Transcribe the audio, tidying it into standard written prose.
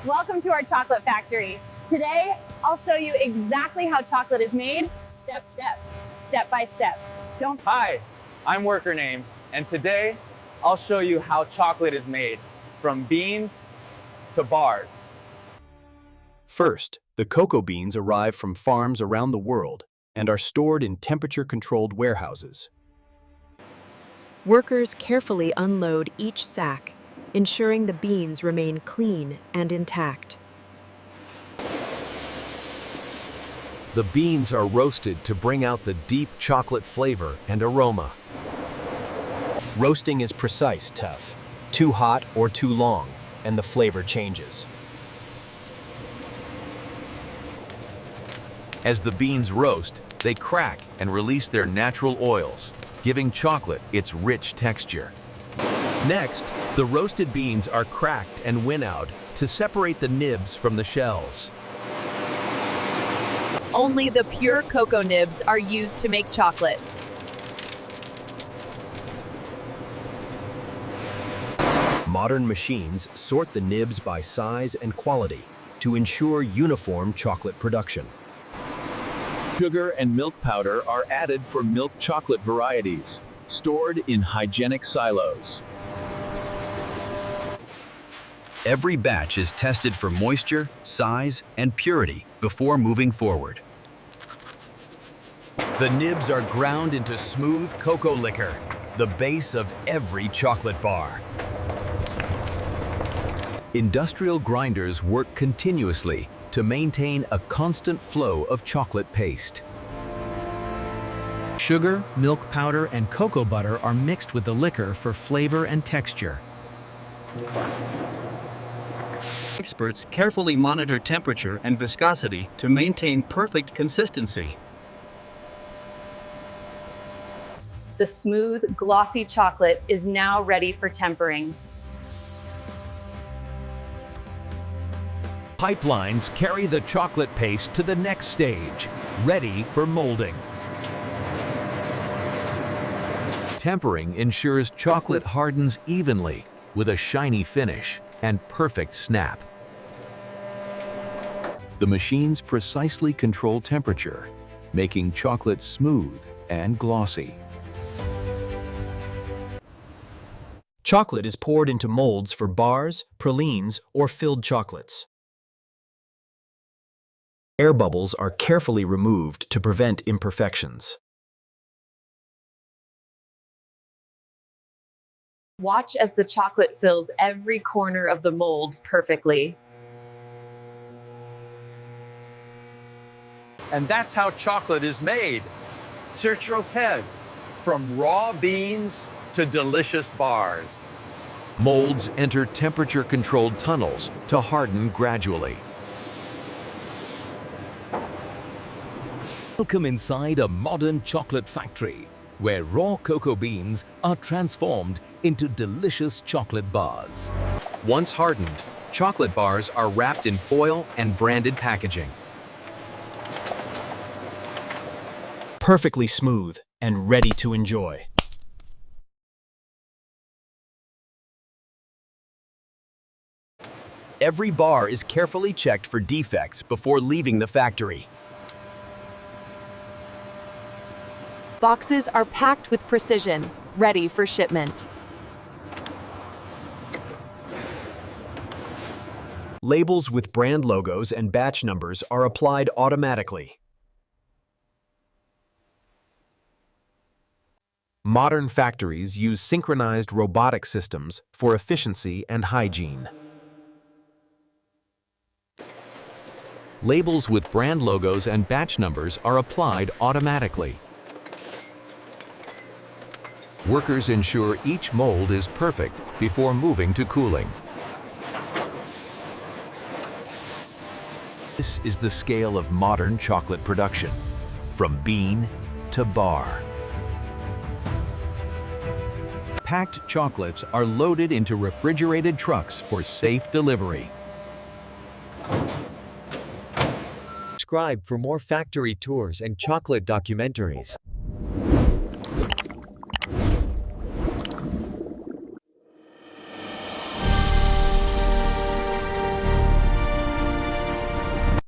Welcome to our chocolate factory. Today, I'll show you exactly how chocolate is made, step by step. Hi, I'm Worker Name, and today I'll show you how chocolate is made, from beans to bars. First, the cocoa beans arrive from farms around the world and are stored in temperature-controlled warehouses. Workers carefully unload each sack, ensuring the beans remain clean and intact. The beans are roasted to bring out the deep chocolate flavor and aroma. Roasting is precise, tough. Too hot or too long, and the flavor changes. As the beans roast, they crack and release their natural oils, giving chocolate its rich texture. Next, the roasted beans are cracked and winnowed to separate the nibs from the shells. Only the pure cocoa nibs are used to make chocolate. Modern machines sort the nibs by size and quality to ensure uniform chocolate production. Sugar and milk powder are added for milk chocolate varieties, stored in hygienic silos. Every batch is tested for moisture, size, and purity before moving forward. The nibs are ground into smooth cocoa liquor, the base of every chocolate bar. Industrial grinders work continuously to maintain a constant flow of chocolate paste. Sugar, milk powder, and cocoa butter are mixed with the liquor for flavor and texture. Experts carefully monitor temperature and viscosity to maintain perfect consistency. The smooth, glossy chocolate is now ready for tempering. Pipelines carry the chocolate paste to the next stage, ready for molding. Tempering ensures chocolate hardens evenly with a shiny finish and perfect snap. The machines precisely control temperature, making chocolate smooth and glossy. Chocolate is poured into molds for bars, pralines, or filled chocolates. Air bubbles are carefully removed to prevent imperfections. Watch as the chocolate fills every corner of the mold perfectly. And that's how chocolate is made. Sur troquet, from raw beans to delicious bars. Molds enter temperature-controlled tunnels to harden gradually. Welcome inside a modern chocolate factory, where raw cocoa beans are transformed into delicious chocolate bars. Once hardened, chocolate bars are wrapped in foil and branded packaging. Perfectly smooth and ready to enjoy. Every bar is carefully checked for defects before leaving the factory. Boxes are packed with precision, ready for shipment. Labels with brand logos and batch numbers are applied automatically. Modern factories use synchronized robotic systems for efficiency and hygiene. Labels with brand logos and batch numbers are applied automatically. Workers ensure each mold is perfect before moving to cooling. This is the scale of modern chocolate production, from bean to bar. Packed chocolates are loaded into refrigerated trucks for safe delivery. Subscribe for more factory tours and chocolate documentaries.